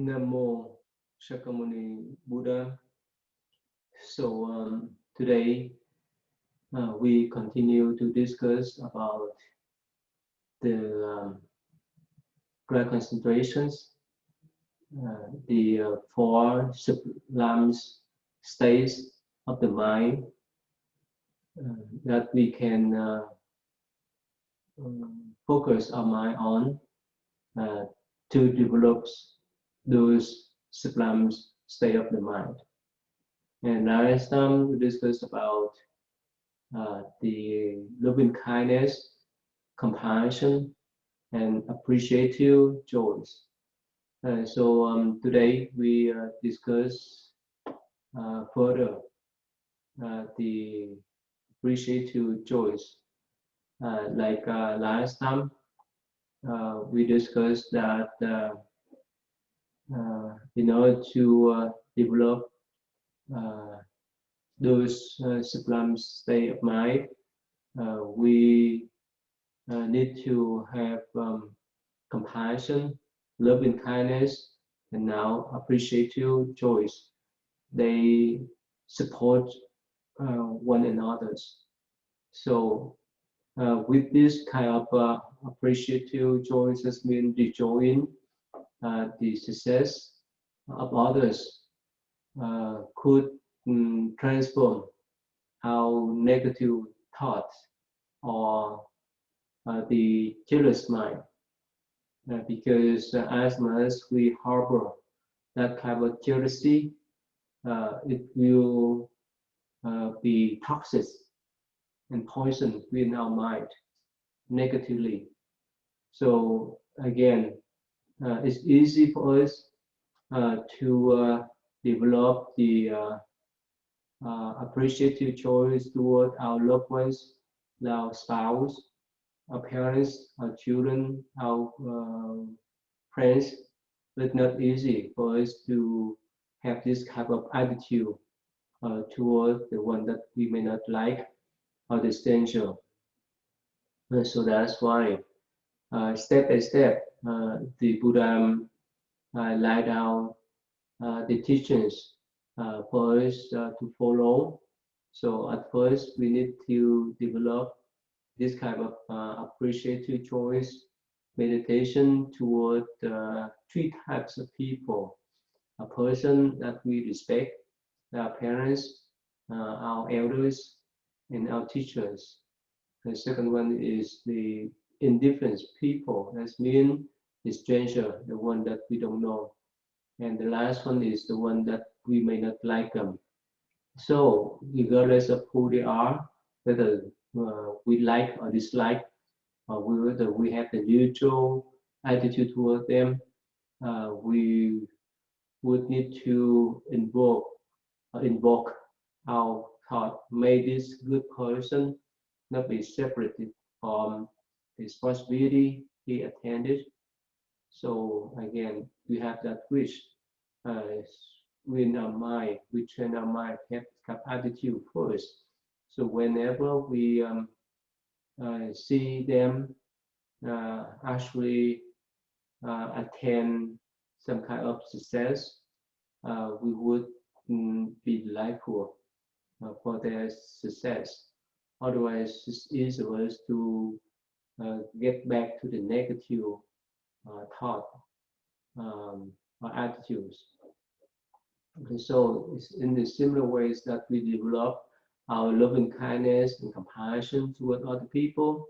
Namo Shakyamuni Buddha. So today we continue to discuss about the great concentrations, the four sublime states of the mind that we can focus our mind on to develop those sublime state of the mind. And last time we discussed about the loving kindness, compassion, and appreciative joys. So today we discuss further the appreciative joys. Like last time, we discussed that in order to develop those sublime state of mind, we need to have compassion, loving kindness, and now appreciative joys. They support one another. So with this kind of appreciative joys, has been enjoying the success of others, could transform our negative thoughts or the jealous mind, because as much as we harbor that kind of jealousy, it will be toxic and poison within our mind negatively. So again, it's easy for us to develop the appreciative choice toward our loved ones, our spouse, our parents, our children, our friends. But not easy for us to have this type of attitude toward the one that we may not like or the stranger. So that's why step by step the Buddha laid out the teachings for us to follow. So at first we need to develop this kind of appreciative choice meditation toward three types of people: a person that we respect, our parents, our elders, and our teachers. The second one is the indifferent people. That means the stranger, the one that we don't know. And the last one is the one that we may not like them. So regardless of who they are, whether we like or dislike, or whether we have the neutral attitude toward them, we would need to invoke our thought. May this good person not be separated from the responsibility he attended. So again, we have that wish within our mind. We train our mind to have attitude first. So whenever we see them actually attain some kind of success, we would be delightful for their success. Otherwise, it's easy for us to get back to the negative thought or attitudes. Okay, so it's in the similar ways that we develop our loving kindness and compassion toward other people.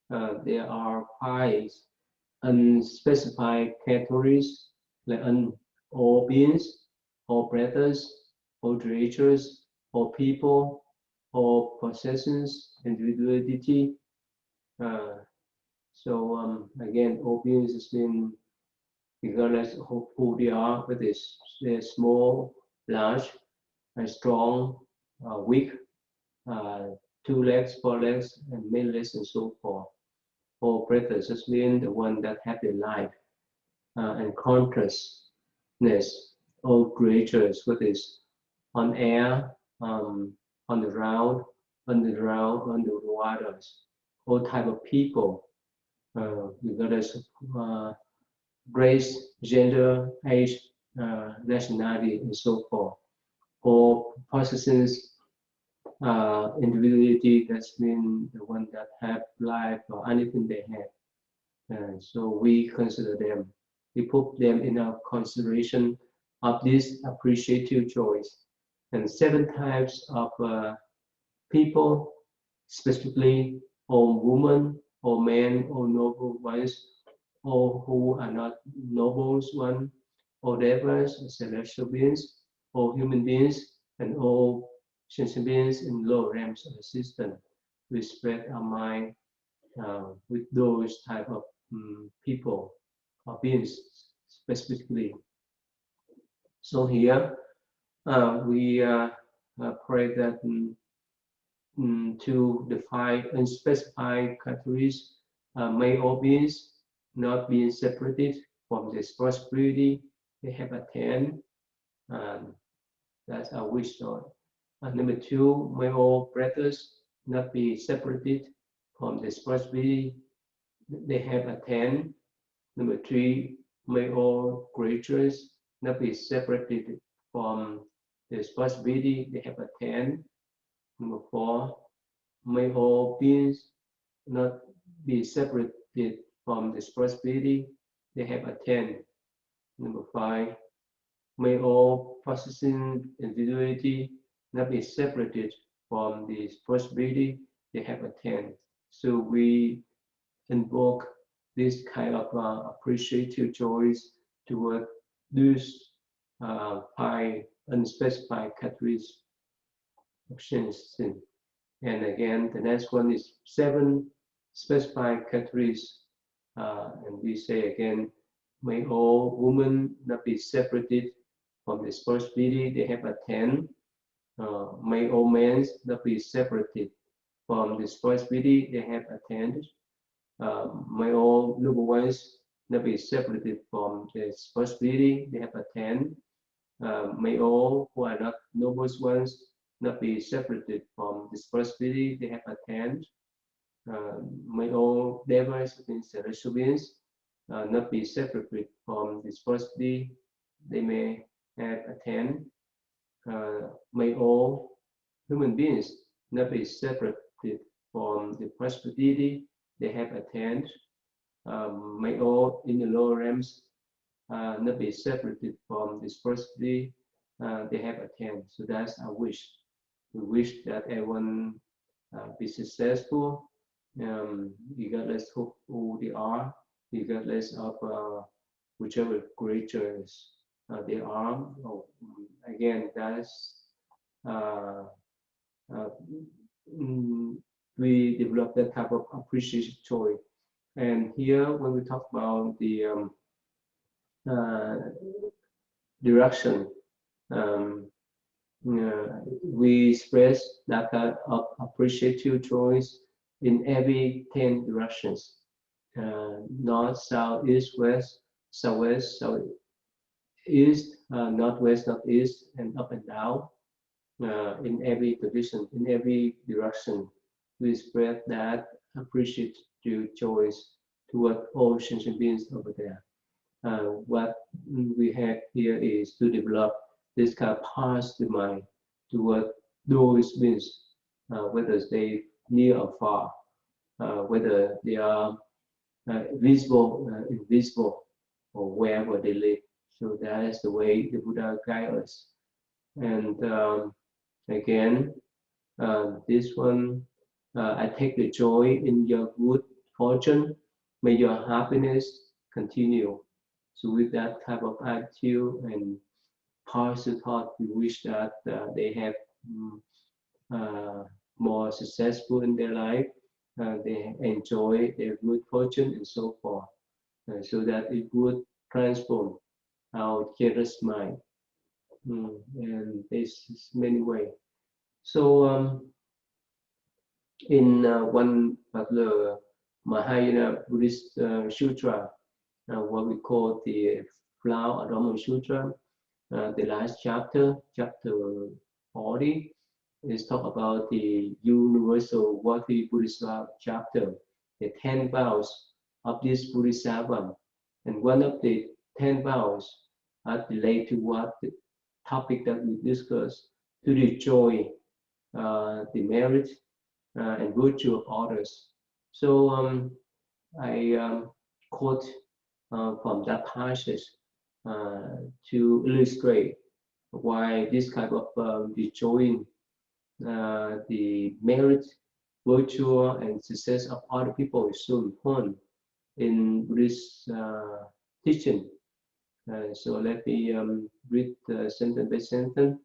There are five unspecified categories, like all beings, all brothers, all creatures, all people, all possessions, individuality. So again, all beings has been regardless of who they are, whether they're small, large, strong, weak, 2 legs, 4 legs, and many legs, and so forth. All brothers has been the one that have their life and consciousness. All creatures, whether it's on air, on the ground, on the waters, all type of people, regardless of race, gender, age, nationality, and so forth. Or possesses individuality, that's mean the one that have life or anything they have. So we consider them, we put them in our consideration of this appreciative choice. And 7 types of people, specifically or women, or men, or noble ones, or who are not nobles one, or devils, celestial beings, or human beings, and all sentient beings in low realms of the system. We spread our mind with those type of people or beings specifically. So here we pray that to define unspecified categories, may all beings not being separated from the responsibility they have attained. Um, that's our wish, Lord. Number 2, may all brothers not be separated from the responsibility they have attained. Number 3, may all creatures not be separated from the responsibility they have attained. Number 4, may all beings not be separated from the responsibility they have attained. Number 5, may all processing individuality not be separated from the responsibility they have attained. So we invoke this kind of appreciative choice toward these 5 unspecified categories of sins. And again, the next one is 7 specified categories. And we say again, may all women not be separated from the responsibility they have attained. May all men not be separated from the responsibility they have attained. May all noble ones not be separated from the responsibility they have attained. May all who are not noble ones not be separated from the responsibility they have attained. May all devils and celestial beings not be separated from the responsibility they may have attained. May all human beings not be separated from the prosperity they have attained. May all in the lower realms not be separated from this prosperity they have attained. So that's our wish. We wish that everyone be successful, regardless of who they are, regardless of whichever creatures they are. Oh, again, that's we develop that type of appreciation joy. And here, when we talk about the direction, we express that kind of appreciative choice in every 10 directions: north, south, east, west, southwest, southeast, northwest, northeast, and up and down. In every position, in every direction, we spread that appreciative choice toward all sentient beings over there. What we have here is to develop this kind of positive mind toward those beings, whether they near or far, whether they are visible, invisible, or wherever they live. So that is the way the Buddha guides us. And again, this one, I take the joy in your good fortune. May your happiness continue. So with that type of attitude and positive thought, we wish that they have more successful in their life. They enjoy their good fortune and so forth, so that it would transform our careless mind. And there's many ways. So in one particular Mahayana Buddhist Sutra, what we call the Flower Aroma Sutra, the last chapter, chapter 40, is talk about the universal worthy Bodhisattva chapter, the 10 vows of this Bodhisattva. And one of the 10 vows relate to what the topic that we discussed, to enjoy the merit and virtue of others. So I quote from that passage to illustrate why this kind of enjoying the merit, virtue, and success of other people is so important in Buddhist teaching. So let me read sentence by sentence.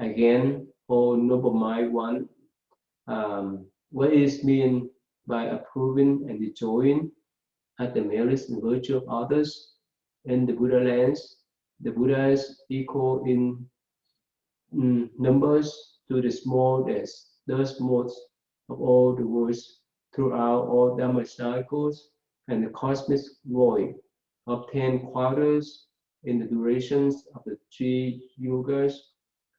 Again, O noble mind one, what is meant by approving and enjoying at the merits and virtue of others? In the Buddha lands, the Buddhas equal in numbers to the smallest, thus most of all the worlds throughout all Dhamma cycles and the cosmic void of 10 quarters in the durations of the 3 yugas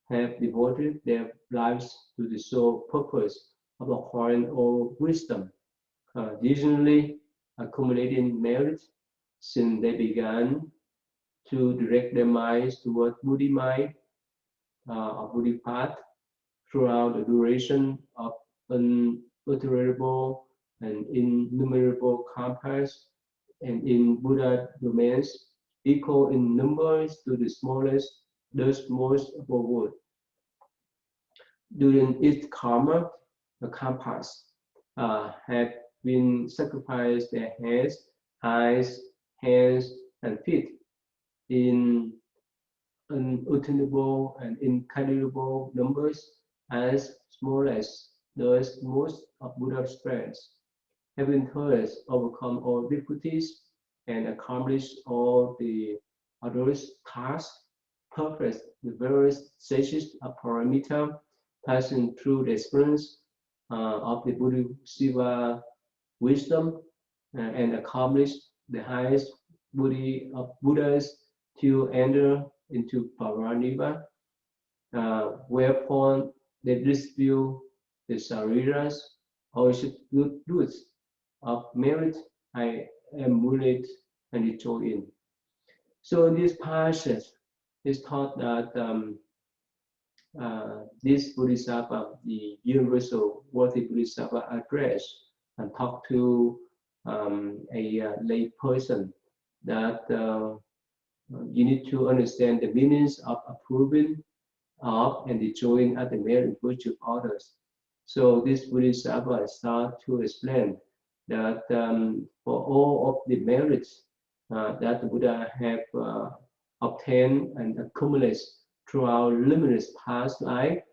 have devoted their lives to the sole purpose of acquiring all wisdom, diligently accumulating merit since they began to direct their minds toward Buddhi mind or Buddhi path throughout the duration of unutterable and innumerable kalpas, and in Buddha domains equal in numbers to the smallest, thus most of all wood. During each karma, the kalpas have been sacrificed their heads, eyes, hands, and feet in unattainable and incalculable numbers as small as thus most of Buddha's friends, having thus overcome all difficulties and accomplished all the others tasks, perfect the various stages of paramita, passing through the experience of the Bodhisattva wisdom and accomplished the highest Buddhi of Buddhas to enter into Paranibbana, whereupon they dispute the sariras, or good goods of merit I emulate and enjoy in. So in this passage, it's taught that this Bodhisattva, the universal worthy Bodhisattva, address and talk to a lay person that you need to understand the meanings of approving of and enjoying at the merit and virtue of others. So this Bodhisattva start to explain that for all of the merits that the Buddha have obtained and accumulated throughout limitless past life,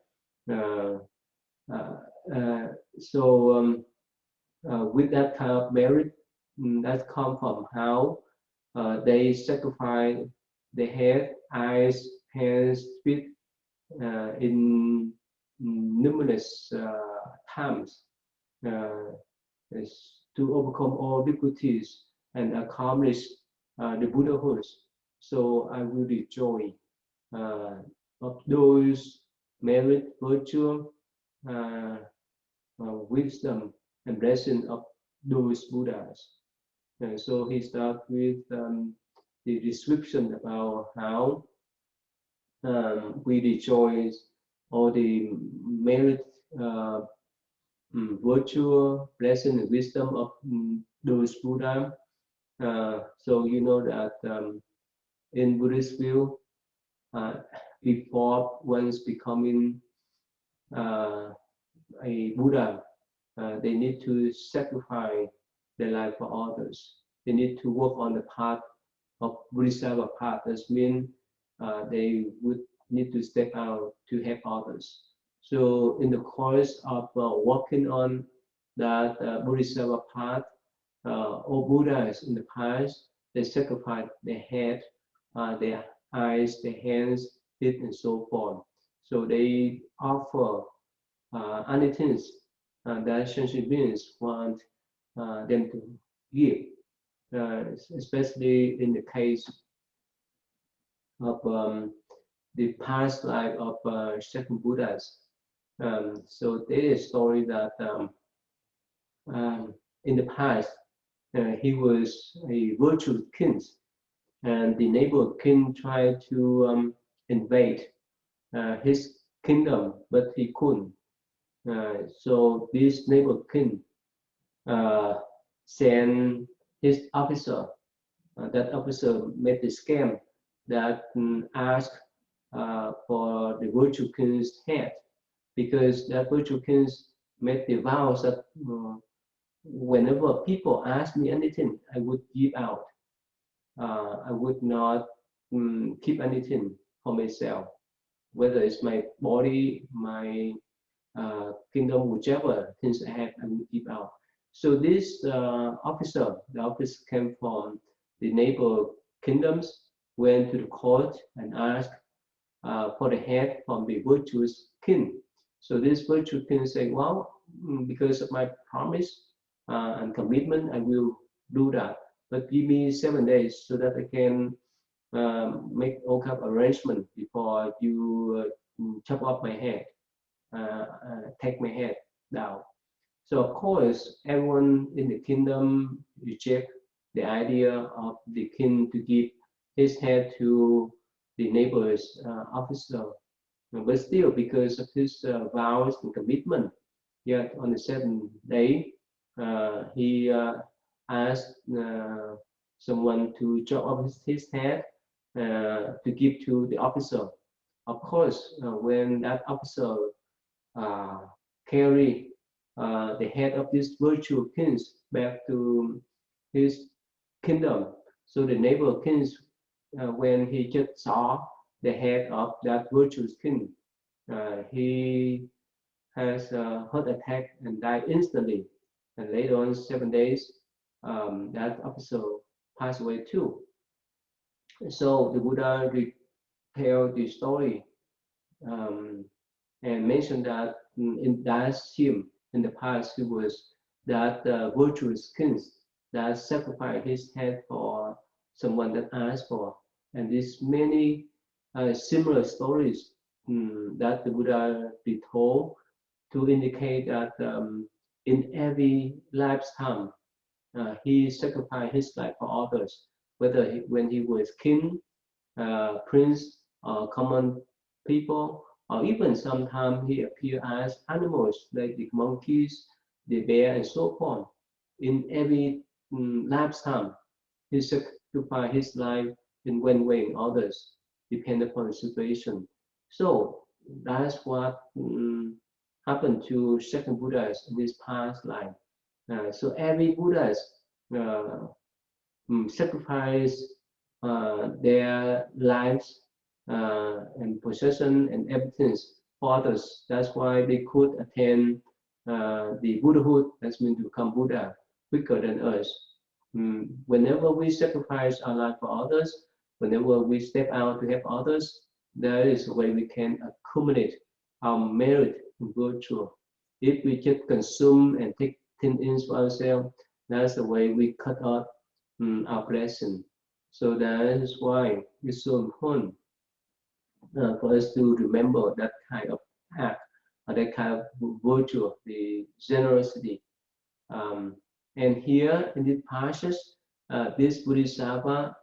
with that kind of merit, that come from how they sacrifice the head, eyes, hands, feet in numerous times to overcome all difficulties and accomplish the Buddhahood. So I will enjoy of those merit, virtue, wisdom, and blessing of those Buddhas. So he starts with the description about how we rejoice all the merit, virtue, blessing, and wisdom of those Buddha. So you know that in Buddhist view, before one's becoming a Buddha, they need to sacrifice their life for others. They need to work on the path of Bodhisattva path. That means they would need to step out to help others. So in the course of working on that Bodhisattva path, all Buddhas in the past, they sacrifice their head, their eyes, their hands, feet, and so forth. So they offer anything that sentient beings want them to give, especially in the case of the past life of second Buddhas. So there is a story that in the past he was a virtuous king, and the neighbor king tried to invade his kingdom, but he couldn't. So this neighbor king uh, sent his officer. That officer made the scam that asked for the virtue king's head, because that virtue king made the vows that whenever people ask me anything, I would give out. I would not keep anything for myself, whether it's my body, my kingdom, whichever things I have, I will give out. So this officer, the officer came from the neighbor kingdoms, went to the court and asked for the head from the virtuous king. So this virtuous king said, well, because of my promise and commitment, I will do that. But give me 7 days so that I can make all kind of arrangement before you chop off my head, take my head down. So of course, everyone in the kingdom reject the idea of the king to give his head to the neighbor's officer. But still, because of his vows and commitment, yet on the 7th day, he asked someone to chop off his head to give to the officer. Of course, when that officer uh, carry the head of this virtual kings back to his kingdom, so the neighbor kings, when he just saw the head of that virtuous king, he has a heart attack and died instantly. And later on, 7 days, that officer passed away too. So the Buddha retell the story um, and mentioned that in that him in the past, he was that virtuous king that sacrificed his head for someone that asked for. And these many similar stories that the Buddha told to indicate that in every lifetime he sacrificed his life for others, whether when he was king, prince, or common people, or even sometimes he appeared as animals like the monkeys, the bear, and so on. In every lifetime, he sacrificed his life in one way or others, depending upon the situation. So that's what happened to second Buddhas in this past life. So every Buddhas uh, sacrifice their lives and possession and everything for others. That's why they could attain the Buddhahood, that's mean to become Buddha quicker than us. Whenever we sacrifice our life for others, whenever we step out to help others, that is the way we can accumulate our merit and virtue. If we just consume and take things in for ourselves, that's the way we cut off our blessing. So that is why it's so important for us to remember that kind of act, or that kind of virtue, the generosity. Um, and here in this passage, this Bodhisattva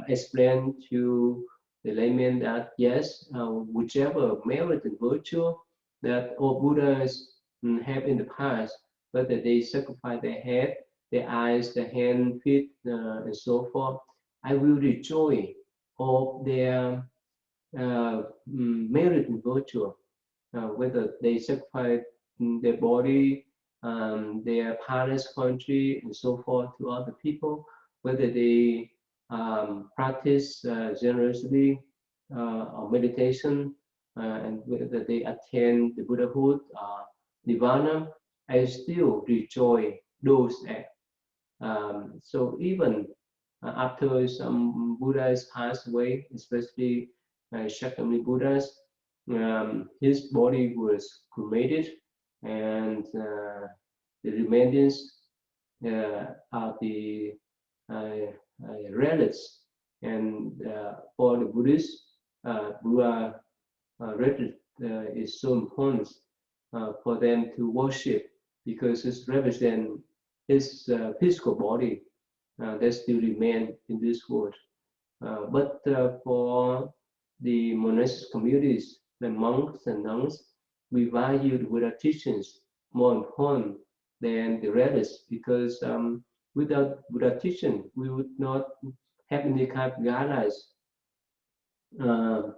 explained to the layman that yes, whichever merit and virtue that all Buddhas have in the past, whether they sacrifice their head, their eyes, their hand, feet, and so forth, I will rejoice of their merit and virtue, whether they sacrifice their body, their palace, country, and so forth to other people, whether they practice generosity or meditation, and whether they attain the Buddhahood, Nirvana, I still rejoice those acts. So even after some Buddhas passed away, especially Shakyamuni Buddhas, his body was cremated, and the remains are the relics. And for the Buddhists, Buddha relic is so important for them to worship, because it represents his physical body that still remain in this world. But for the monastic communities, the monks and nuns, we value the Buddha teachings more important than the rest, because without Buddha teaching, we would not have any kind of guidelines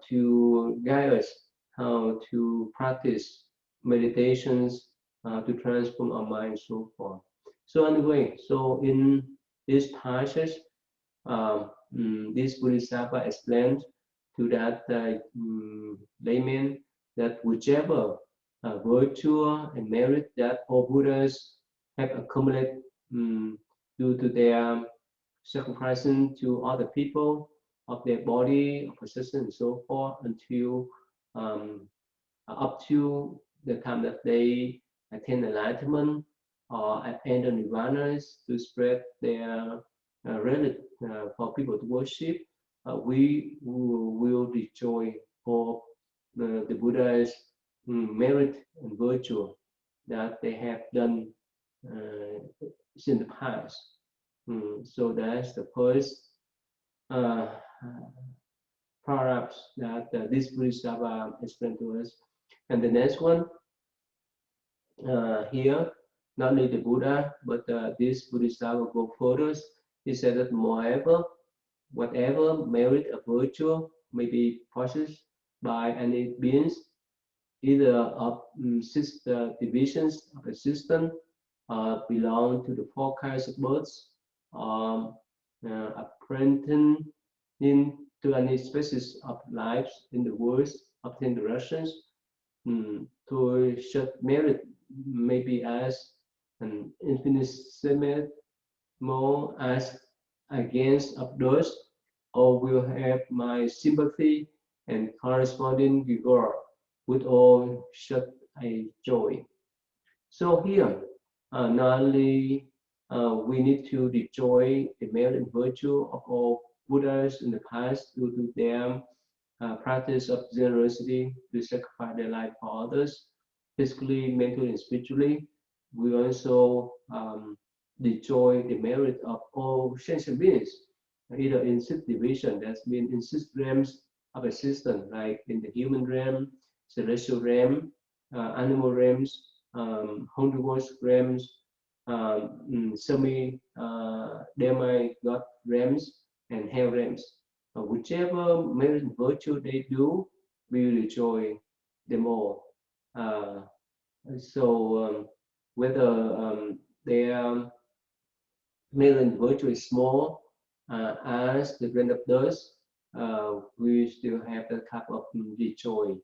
to guide us how to practice meditations, to transform our mind, so forth. So anyway, so in this passage, this Bodhisattva explained to that layman that whichever virtue and merit that all Buddhas have accumulated due to their sacrificing to other people of their body, of possession, and so forth, until up to the time that they attain enlightenment or enter nirvana, to spread their relic for people to worship. We will rejoice for the Buddha's merit and virtue that they have done in the past. So that's the first paragraphs that this Bodhisattva explained to us. And the next one, here, not only the Buddha, but this Bodhisattva go further. He said that moreover, whatever merit or virtue may be possessed by any beings, either of six divisions of existence, belong to the four kinds of births, apprehending into any species of lives in the world of 10 directions, to such merit may be as an infinitesimal more as against of those, or will have my sympathy and corresponding regard with all such a joy. So here, not only we need to enjoy the merit and virtue of all Buddhas in the past due to their practice of generosity to sacrifice their life for others, physically, mentally, and spiritually. We also enjoy the merit of all sentient beings, either in six divisions, that's mean in six realms of existence, like in the human realm, celestial realm, animal realms, holy world realms, semi demigod realms, and hell realms. Whichever merit and virtue they do, we will enjoy them all. So whether their merit and virtue is small as the grain of dust, we still have the cup of the joy.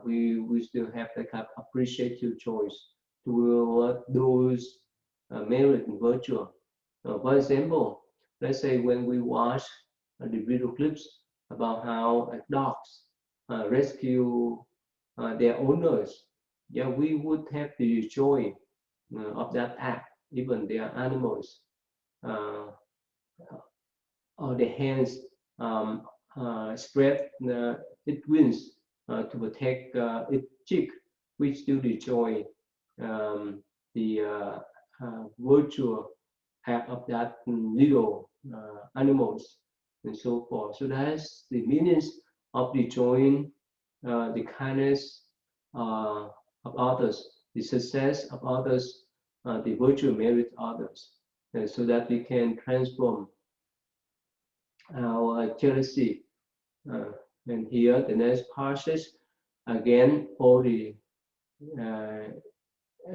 We still have the cup of appreciative choice to those merit and virtue. For example, let's say when we watch the video clips about how dogs rescue their owners, yeah, we would have the joy of that act. Even they are animals, or the hands spread its wings to protect its cheek, we still enjoy the virtue act of that little animals and so forth. So that's the meanings of enjoying the kindness of others, the success of others, the virtue merit others, so that we can transform our jealousy. And here, the next passage, again, all the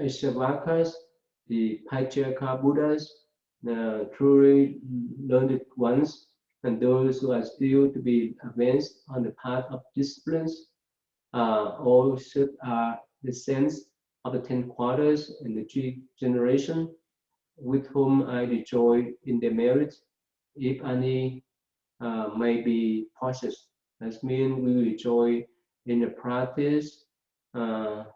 Shavakas, the Patriarchal Buddhas, the truly learned ones, and those who are still to be advanced on the path of disciplines, all should are the sense of the 10 quarters and the 3 generations, with whom I rejoice in their merit, if any may be possessed. That means we rejoice in the practice of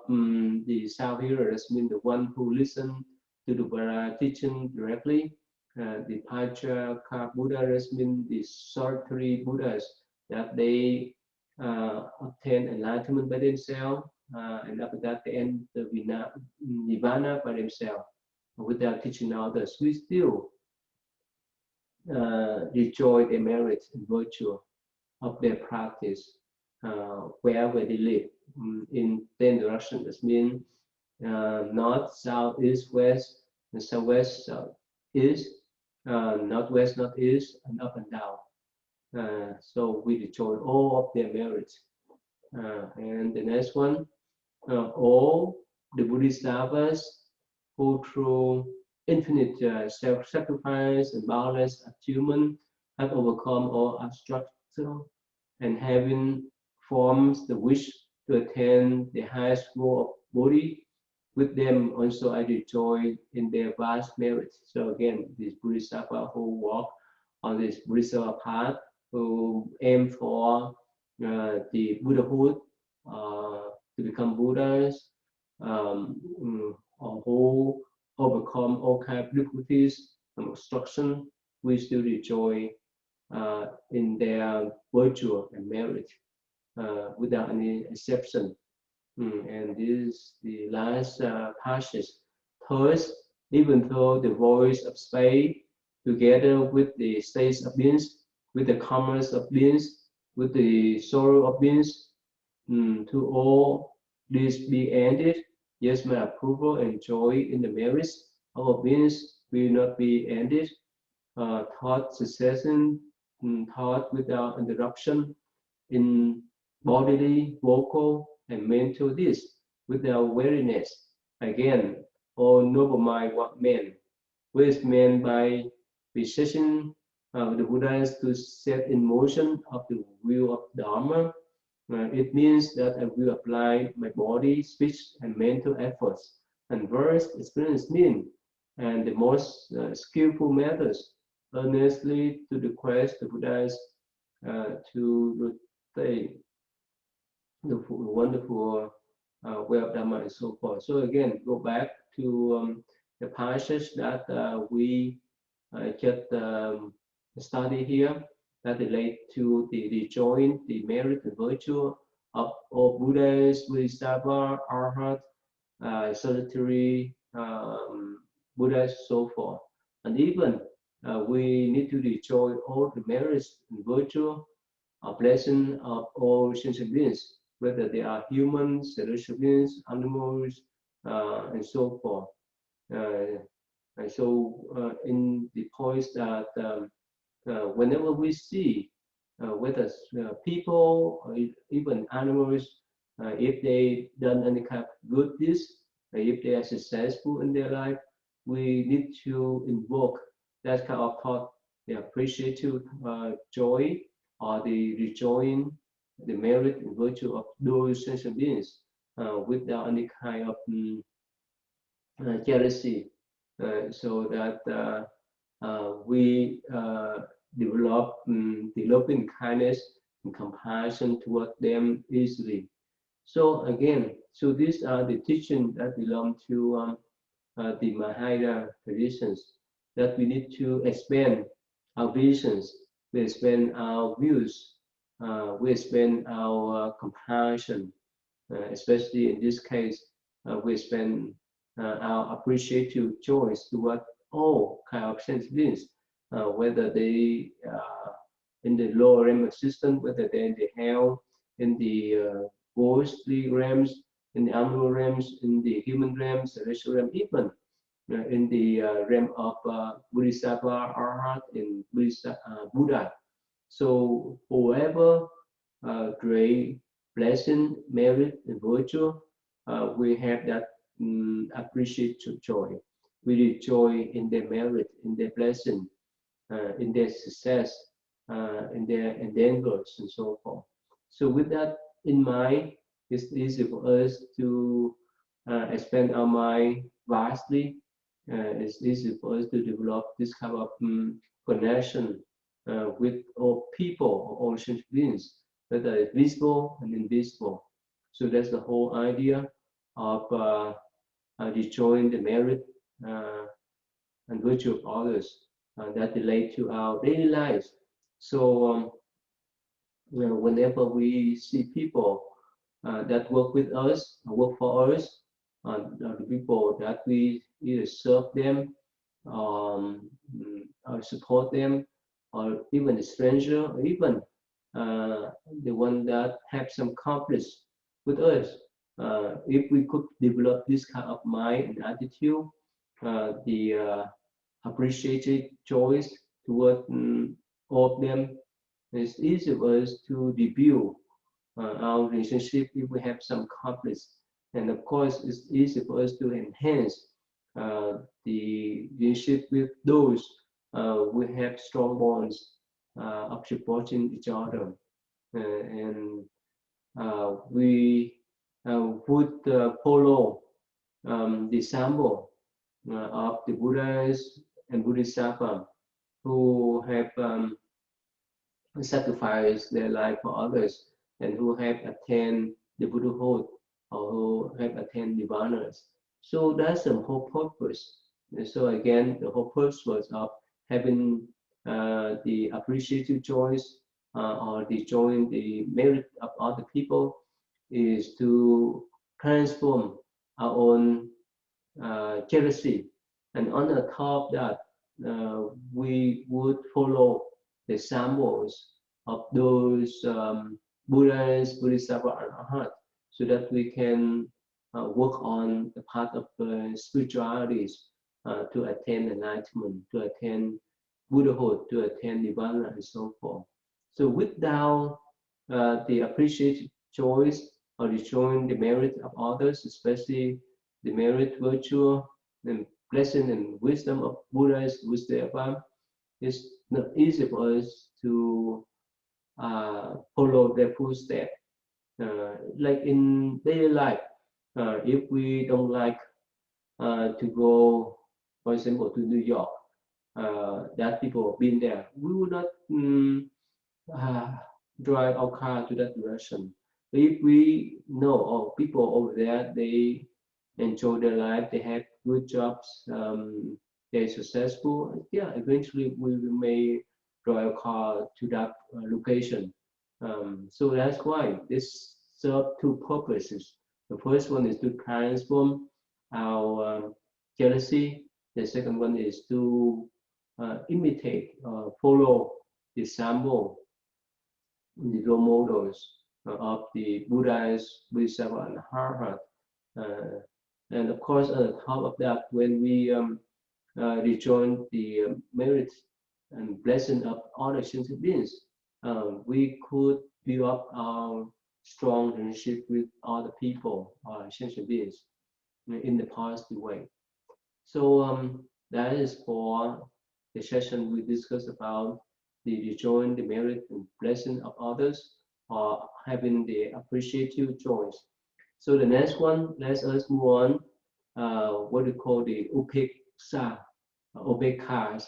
the self-healer. That means the one who listens to the Buddha teaching directly. The Patriarchal Buddha, that means the solitary Buddhas, that they obtain enlightenment by themselves, and after that they end the nirvana by themselves without teaching others. We still enjoy the merit and virtue of their practice wherever they live. In 10 directions, that means north, south, east, west, and southwest, south, east, northwest, northeast, and up and down. So we enjoy all of their merits. And the next one, all the Buddhist lovers who through infinite self-sacrifice and boundless achievement have overcome all obstacles and having forms the wish to attain the highest goal of Bodhi. With them also I rejoice in their vast merits. So again, these Bodhisattvas who walk on this Bodhisattva path, who aim for the Buddhahood, to become Buddhas, or who overcome all kinds of difficulties and obstruction, we still rejoice in their virtue and merit without any exception. And this is the last passage. Thus, even though the voice of space, together with the states of beings, with the commerce of beings, with the sorrow of beings, to all this be ended, yes, my approval and joy in the merits of our beings will not be ended. Thought succession, thought without interruption in bodily, vocal, and mental this without weariness. Again, O noble mind, what men? What is meant by precision of the Buddhas to set in motion of the wheel of Dharma? It means that I will apply my body, speech, and mental efforts, and verse, experience, mean, and the most skillful methods, earnestly to request the Buddhas to stay the wonderful way of Dharma and so forth. So again, go back to the passage that we just study here that relate to the rejoin the merit and virtue of all Buddhas, Bodhisattva, Arhat, solitary Buddhas, so forth. And even we need to rejoin all the merits and virtue, blessing of all sentient beings, whether they are humans, celestial beings, animals, and so forth. And so, in the points that whenever we see whether people or even animals, if they done any kind of good deeds, if they are successful in their life, we need to invoke that kind of thought, the appreciative joy or the rejoin the merit and virtue of those sentient beings without any kind of jealousy, so that we develop the loving kindness and compassion toward them easily. So again, so these are the teachings that belong to the Mahayana traditions, that we need to expand our visions, we expand our views, we expand our compassion, especially in this case, we spend our appreciative joys toward all kind of sentient beings, whether they in the lower realm existence, whether they're in the hell, in the ghostly realms, in the animal realms, in the human realms, celestial realm, even in the realm of Bodhisattva, Arhat, and Buddha. So whoever great blessing, merit, and virtue, we have that appreciative joy. We rejoice in their merit, in their blessing, in their success, in their endeavors, and so forth. So with that in mind, it's easy for us to expand our mind vastly. It's easy for us to develop this kind of connection with all people, all sentient beings, whether it's visible and invisible. So that's the whole idea of destroying the merit and virtue of others that relate to our daily lives. So whenever we see people that work with us, work for us, the people that we either serve them or support them, or even a stranger, or even the one that have some conflicts with us. If we could develop this kind of mind and attitude, the appreciative choice toward all of them, it's easy for us to rebuild our relationship if we have some conflicts. And of course, it's easy for us to enhance the relationship with those we have strong bonds of supporting each other. And we would follow the example of the Buddhas and Bodhisattvas who have sacrificed their life for others and who have attained the Buddhahood or who have attained nirvanas. So that's the whole purpose. And so again, the whole purpose of having the appreciative choice or the join the merit of other people is to transform our own jealousy. And on the top of that, we would follow the examples of those Buddhas, Bodhisattvas, and Arhat, so that we can work on the path of spiritualities to attain enlightenment, to attain Buddhahood, to attain Nirvana, and so forth. So without the appreciative choice or the showing the merit of others, especially the merit, virtue, and blessing and wisdom of Buddhas, Bodhisattvas, it's not easy for us to follow their footsteps. Like in daily life, if we don't like to go, for example, to New York, that people have been there, we would not uh, drive our car to that direction. But if we know, oh, people over there, they enjoy their life, they have good jobs, they're successful, yeah, eventually we may drive a car to that location. So that's why this serves two purposes. The first one is to transform our jealousy. The second one is to imitate, follow the example, the role models of the Buddhas, Bodhisattvas, and Arhat. And of course, on the top of that, when we rejoin the merit and blessing of all the sentient beings, we could build up our strong relationship with other people, sentient beings, in the positive way. So that is for the session we discussed about the rejoin the merit and blessing of others, or having the appreciative choice. So the next one, let us move on. What we call the upeksa, upekkha's.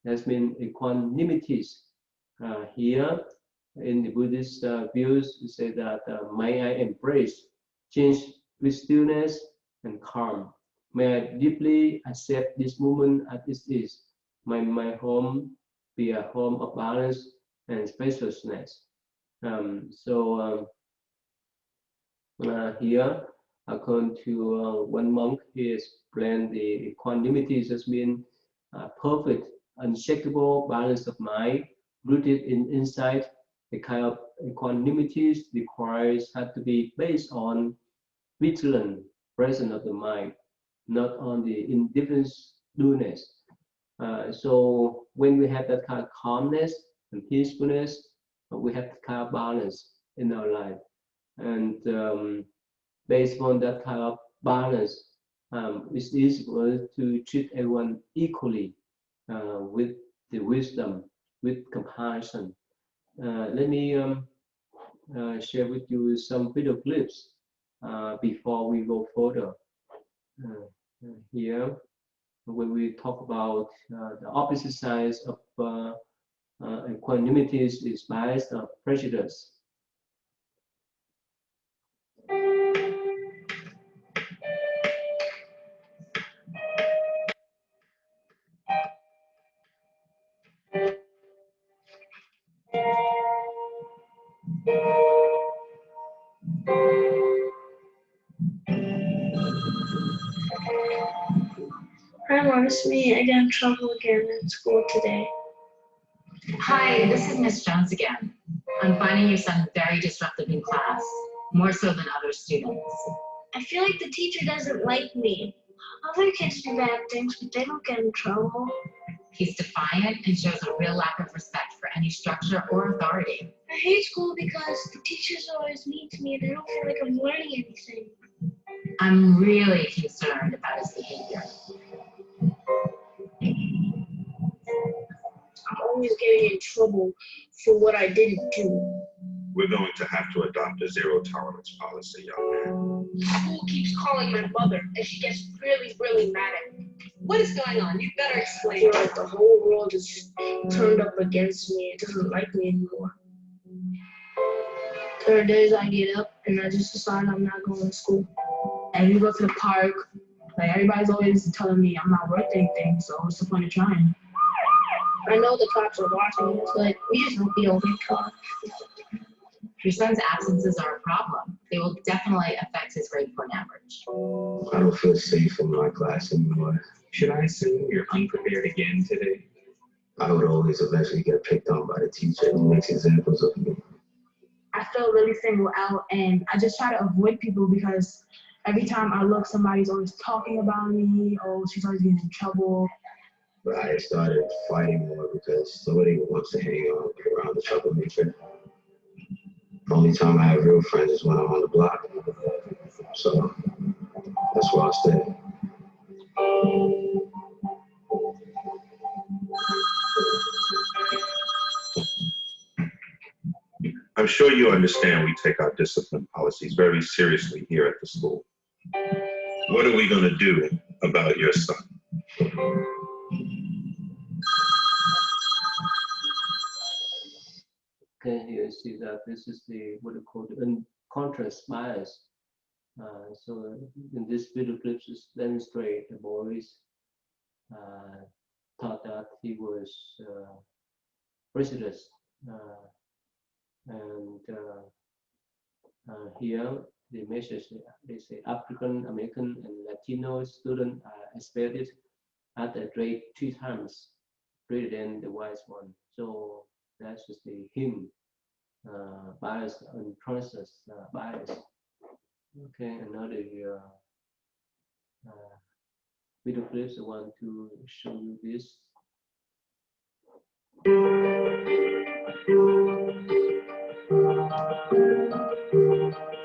That means equanimities. Here in the Buddhist views, we say that may I embrace change with stillness and calm. May I deeply accept this moment as it is. May my home be a home of balance and spaciousness. Here, according to one monk, he explained the equanimity just means perfect, unshakable balance of mind, rooted in insight. The kind of equanimity requires had to be based on vigilant presence of the mind, not on the indifference. So when we have that kind of calmness and peacefulness, we have that kind of balance in our life. And based on that kind of balance, it's easy for us to treat everyone equally with the wisdom, with compassion. Let me share with you some video clips before we go further. Here, when we talk about the opposite sides of equanimity is bias or prejudice. Hi, Mom, it's me. I got in trouble again in school today. Hi, this is Miss Jones again. I'm finding your son very disruptive in class, more so than other students. I feel like the teacher doesn't like me. Other kids do bad things, but they don't get in trouble. He's defiant and shows a real lack of respect for any structure or authority. I hate school because the teachers are always mean to me and I don't feel like I'm learning anything. I'm really concerned about his behavior. I'm always getting in trouble for what I didn't do. We're going to have to adopt a zero tolerance policy, young man. School keeps calling my mother and she gets really, really mad at me. What is going on? You better I explain. feel like the whole world is turned up against me. It doesn't like me anymore. There are days I get up and I just decide I'm not going to school. And we go to the park. Like everybody's always telling me I'm not worth anything, so what's the point of trying? I know the cops are watching us, but we just hope we don't get caught. Your son's absences are a problem. They will definitely affect his grade point average. I don't feel safe in my class anymore. Should I assume you're unprepared again today? I would always eventually get picked on by the teacher who makes examples of me. I feel really singled out and I just try to avoid people because every time I look, somebody's always talking about me. Oh, she's always getting in trouble. But I started fighting more because nobody wants to hang on around the troublemaker. The only time I have real friends is when I'm on the block. So that's where I'll stay. I'm sure you understand we take our discipline policies very seriously here at the school. What are we going to do about your son? Okay, here you see that this is the what you call the contrast bias. So in this video clips, is demonstrate the boys thought that he was prejudice, and here the message they say African American and Latino students are expected at a rate 2 times greater than the white one. So that's just the him bias and process bias. Okay, another video clips I want to show you this.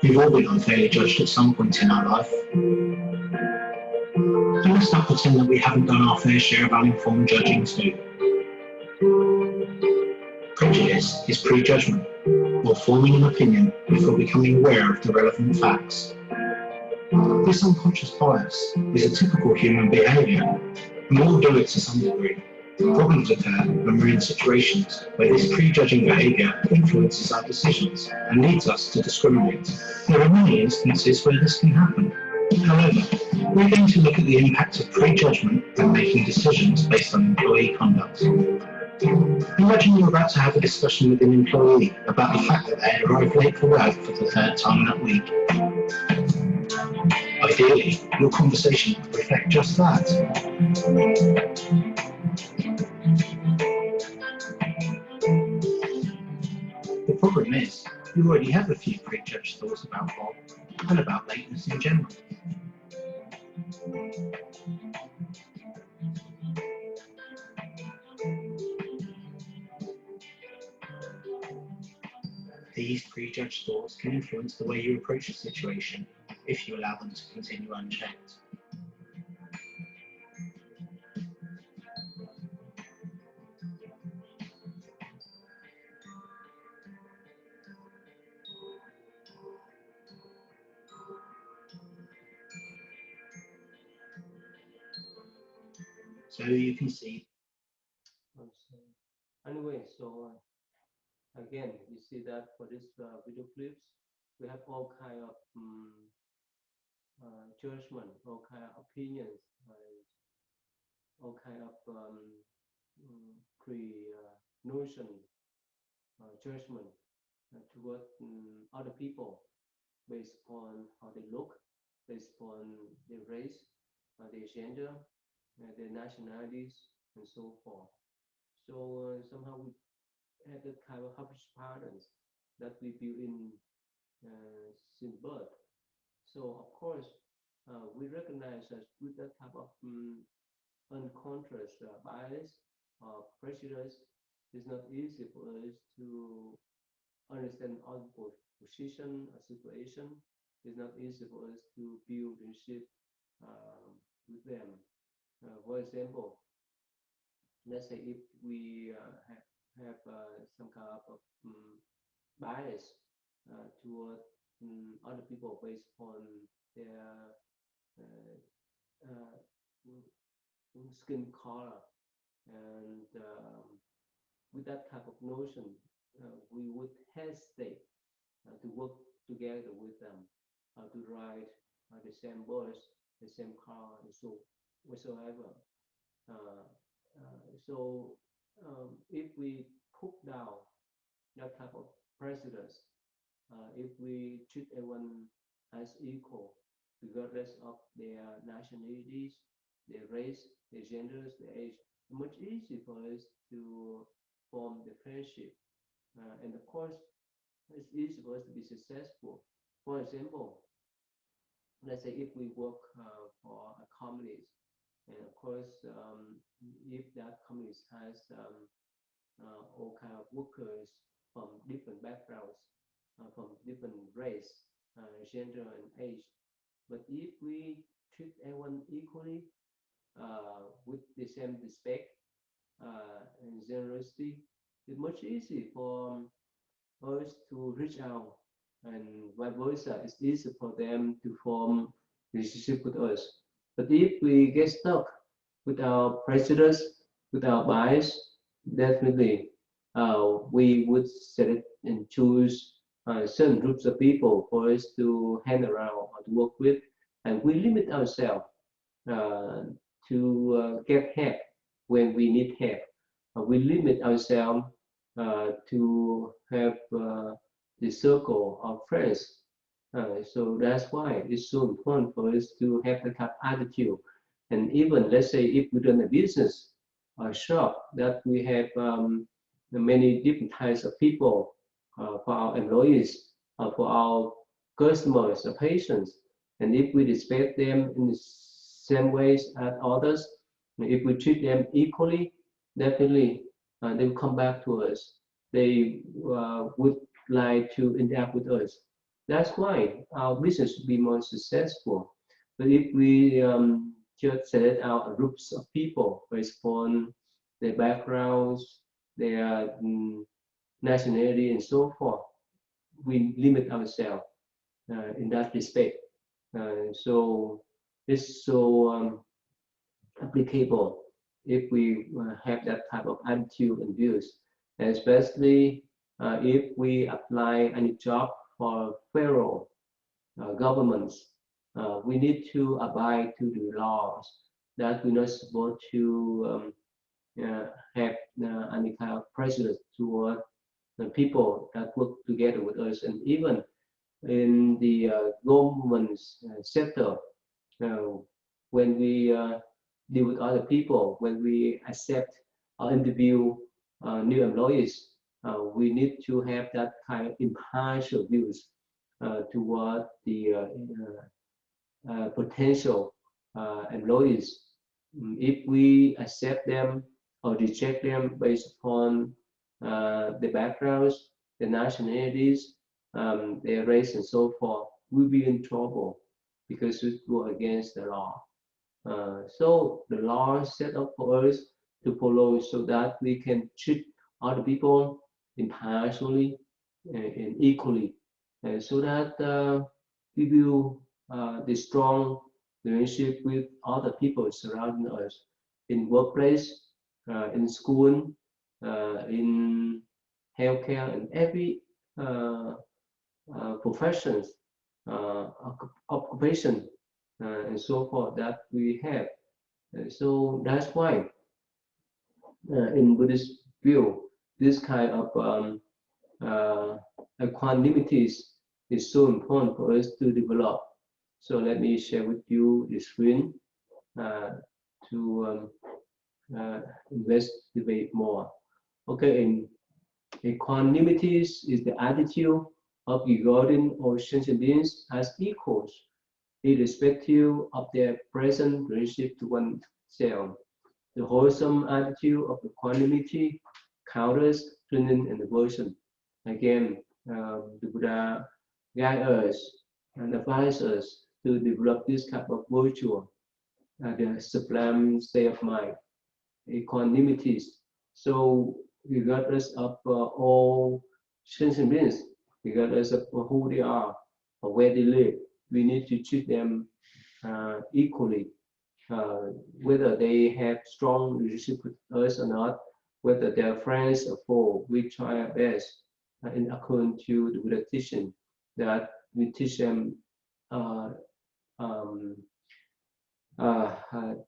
We've all been unfairly judged at some point in our life. And let's not pretend that we haven't done our fair share of uninformed judging too. Prejudice is prejudgment, or forming an opinion before becoming aware of the relevant facts. This unconscious bias is a typical human behaviour, and we all do it to some degree. Problems occur when we're in situations where this prejudging behaviour influences our decisions and leads us to discriminate. There are many instances where this can happen. However, we're going to look at the impact of prejudgment when making decisions based on employee conduct. Imagine you're about to have a discussion with an employee about the fact that they arrived late for work for the third time that week. Ideally, your conversation would reflect just that. The problem is, you already have a few prejudged thoughts about Bob and about lateness in general. These prejudged thoughts can influence the way you approach a situation if you allow them to continue unchecked. So you can see. Anyway, so again, you see that for this video clips, we have all kind of judgment, all kind of opinions, all kind of pre-notion judgment toward other people based upon how they look, based upon their race, their gender, their nationalities, and so forth. So somehow we have that kind of habitual patterns that we build in since birth. So of course, we recognize that with that type of unconscious bias or prejudice, it's not easy for us to understand other people's position or situation. It's not easy for us to build relationship with them. For example, let's say if we have some kind of bias toward other people based on their skin color, and with that type of notion, we would hesitate to work together with them, to ride the same bus, the same car, and so whatsoever. So if we put down that type of prejudice, if we treat everyone as equal, regardless of their nationalities, their race, their genders, their age, it's much easier for us to form the friendship. And of course, it's easy for us to be successful. For example, let's say if we work for a company, and of course, if that company has all kind of workers from different backgrounds, from different race, gender, and age, but if we treat everyone equally with the same respect and generosity, it's much easier for us to reach out, and vice versa. It's easy for them to form relationship with us. But if we get stuck with our prejudice, with our bias, definitely we would select and choose certain groups of people for us to hang around or to work with, and we limit ourselves uh, to get help when we need help. We limit ourselves to have the circle of friends. So that's why it's so important for us to have the kind of attitude. And even let's say if we run a business or shop, that we have many different types of people for our employees, for our customers, or patients. And if we respect them in the same ways as others, if we treat them equally, definitely they will come back to us. They would like to interact with us. That's why our business will be more successful. But if we just select out groups of people based on their backgrounds, their nationality, and so forth, we limit ourselves in that respect. So it's so applicable if we have that type of attitude and views, and especially if we apply any job for federal governments. We need to abide to the laws that we're not supposed to have any kind of prejudice toward the people that work together with us. And even in the government sector, when we deal with other people, when we accept or interview new employees, we need to have that kind of impartial views toward the potential employees. If we accept them or reject them based upon the backgrounds, the nationalities, their race, and so forth, we'll be in trouble because it go against the law. So the law is set up for us to follow so that we can treat other people impartially and equally, so that we will the strong relationship with other people surrounding us in workplace, in school, in healthcare, and every professions, occupation, and so forth that we have. So that's why in Buddhist view, this kind of equanimity is so important for us to develop. So let me share with you the screen to investigate more. Okay, in Equanimity is the attitude of regarding all sentient beings as equals, irrespective of their present relationship to oneself. The wholesome attitude of equanimity counters clinging and aversion. Again, the Buddha guides us and advises us to develop this type of virtue, the sublime state of mind, equanimity. So, regardless of all sentient beings, regardless of who they are or where they live, we need to treat them equally. Whether they have strong relationship with us or not, whether they're friends or foe, we try our best in according to the Buddha teaching that we teach them, um,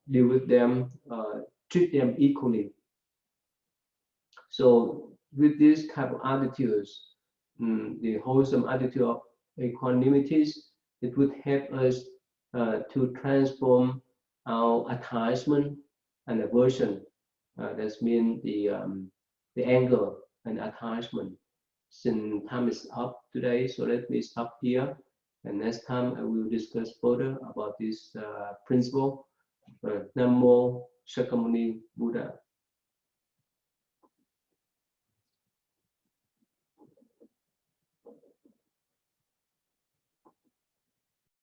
deal with them, treat them equally. So with this type of attitudes, the wholesome attitude of equanimity, it would help us to transform our attachment and aversion. That means the anger and attachment. Since time is up today, so let me stop here. And next time I will discuss further about this principle. Nam Mô Shakyamuni Buddha.